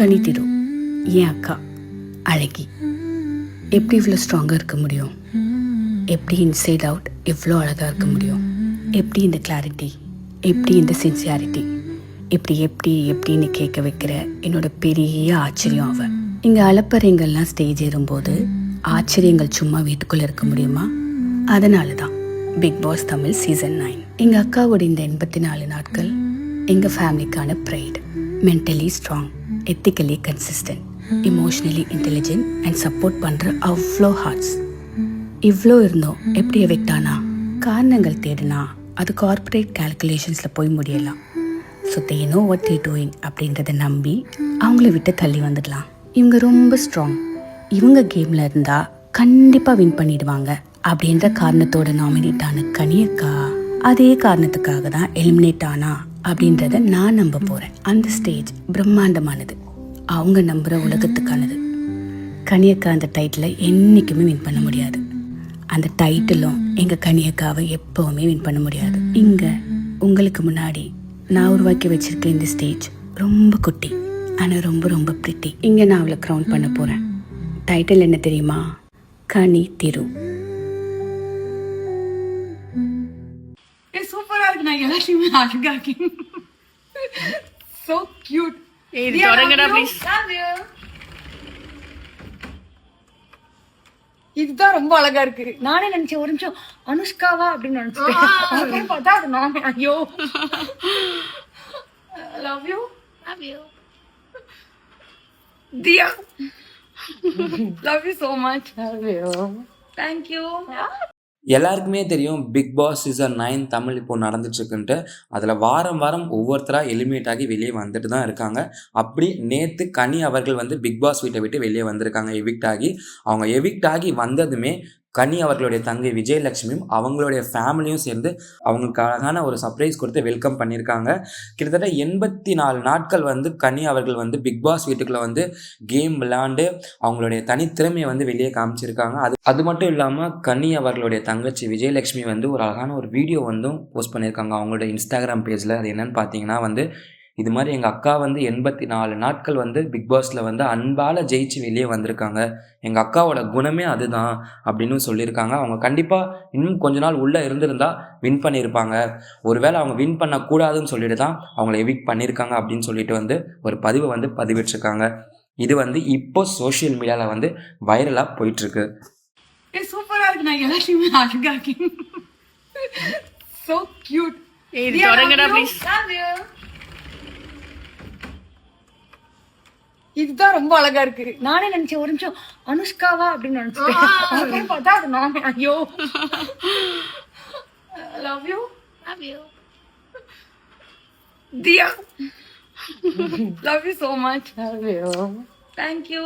கனித்திரு என் அக்கா அழகி எப்படி இவ்வளோ ஸ்ட்ராங்காக இருக்க முடியும், எப்படி இன்சைட் அவுட் இவ்வளோ அழகாக இருக்க முடியும், எப்படி இந்த கிளாரிட்டி, எப்படி இந்த சின்சியாரிட்டி, எப்படி எப்படி எப்படின்னு கேட்க வைக்கிற என்னோட பெரிய ஆச்சரியம் அவன். இங்கே அலப்பறைங்கள்லாம் ஸ்டேஜ் ஏறும்போது ஆச்சரியங்கள் சும்மா வீட்டுக்குள்ளே இருக்க முடியுமா? அதனால தான் பிக் பாஸ் தமிழ் சீசன் 9. எங்கள் அக்காவோட இந்த 84 நாட்கள் எங்கள் ஃபேமிலிக்கான pride. Mentally strong, ethically consistent, emotionally intelligent and support பண்ணுற அவ்வளோ ஹார்ட்ஸ். இவ்வளோ இருந்தோம் எப்படி எவிக்ட் ஆனா? காரணங்கள் தேடினா அது கார்பரேட் கால்குலேஷன்ஸில் போய் முடியலாம். So they know what they doing அப்படின்றத நம்பி அவங்கள விட்டு தள்ளி வந்துடலாம். இவங்க ரொம்ப ஸ்ட்ராங், இவங்க கேமில் இருந்தால் கண்டிப்பாக வின் பண்ணிடுவாங்க அப்படின்ற காரணத்தோட நாமினேட் ஆன கனியக்கா அதே காரணத்துக்காக தான் எலிமினேட் ஆனா அப்படின்றத நான் நம்ப போகிறேன். அந்த ஸ்டேஜ் பிரம்மாண்டமானது, அவங்க நம்புகிற உலகத்துக்கானது. கனியக்கா அந்த டைட்டிலை என்றைக்குமே வின் பண்ண முடியாது. அந்த டைட்டிலும் எங்கள் கனியக்காவை எப்போவுமே வின் பண்ண முடியாது. இங்கே உங்களுக்கு முன்னாடி நான் உருவாக்கி வச்சிருக்க இந்த ஸ்டேஜ் ரொம்ப குட்டி, ஆனால் ரொம்ப ரொம்ப பிரிட்டி. இங்கே நான் அவளை க்ரௌன் பண்ண போகிறேன். டைட்டில் என்ன தெரியுமா? கனித்திரு. சூப்பரா இருக்கு. நான் எல்லாத்தையுமே அழகாக்கி சோ கியூட். தொடங்கடா ப்ளீஸ். இதுதான் ரொம்ப அழகா இருக்கு. நானே நினைச்சேன் ஒரு நிமிஷம் அனுஷ்காவா அப்படின்னு நினைச்சேன். பார்த்தா அது நானே. ஐயோ, love you Diya. Love you so much. Thank you. எல்லாருக்குமே தெரியும் பிக் பாஸ் சீசன் 9 தமிழ் இப்போது நடந்துட்டுருக்குன்ட்டு. அதில் வாரம் வாரம் ஒவ்வொருத்தராக எலிமினேட் ஆகி வெளியே வந்துட்டு தான் இருக்காங்க. அப்படி நேற்று கனி அவர்கள் வந்து பிக் பாஸ் வீட்டை விட்டு வெளியே வந்திருக்காங்க எவிக்ட் ஆகி. அவங்க எவிக்ட் ஆகி வந்ததுமே கனி அவர்களுடைய தங்கை விஜயலட்சுமியும் அவங்களுடைய ஃபேமிலியும் சேர்ந்து அவங்களுக்கு அழகான ஒரு சர்ப்ரைஸ் கொடுத்து வெல்கம் பண்ணியிருக்காங்க. கிட்டத்தட்ட 84 நாட்கள் வந்து கனி அவர்கள் வந்து பிக் பாஸ் வீட்டுக்குள்ளே வந்து கேம் விளையாண்டு அவங்களுடைய தனித்திறமையை வந்து வெளியே காமிச்சிருக்காங்க. அது மட்டும் இல்லாமல் கனி அவர்களுடைய தங்கச்சி விஜயலட்சுமி வந்து ஒரு அழகான ஒரு வீடியோ வந்து போஸ்ட் பண்ணியிருக்காங்க அவங்களோட இன்ஸ்டாகிராம் பேஜில். அது என்னென்னு பார்த்தீங்கன்னா வந்து இது மாதிரி எங்கள் அக்கா வந்து 84 நாட்கள் வந்து பிக் பாஸில் வந்து அன்பால் ஜெயிச்சு வெளியே வந்திருக்காங்க. எங்கள் அக்காவோட குணமே அதுதான் அப்படின்னு சொல்லியிருக்காங்க. அவங்க கண்டிப்பாக இன்னும் கொஞ்ச நாள் உள்ளே இருந்திருந்தால் வின் பண்ணியிருப்பாங்க. ஒருவேளை அவங்க வின் பண்ணக்கூடாதுன்னு சொல்லிட்டு தான் அவங்கள எவிக்ட் பண்ணியிருக்காங்க அப்படின்னு சொல்லிட்டு வந்து ஒரு பதிவை வந்து பதிவிட்டிருக்காங்க. இது வந்து இப்போ சோஷியல் மீடியாவில் வந்து வைரலாக போயிட்டுருக்கு. சூப்பரா இருக்கு. நான் எல்லாத்தையுமே அழகாக்கி சோ கியூட். தொடங்கடா ப்ளீஸ். இதுதான் ரொம்ப அழகா இருக்கு. நானே நினைச்சேன் ஒரு நிமிஷம் அனுஷ்காவா அப்படின்னு நினைச்சேன். பார்த்தா அது நானே. ஐயோ, love you Diya. Love you so much. Thank you.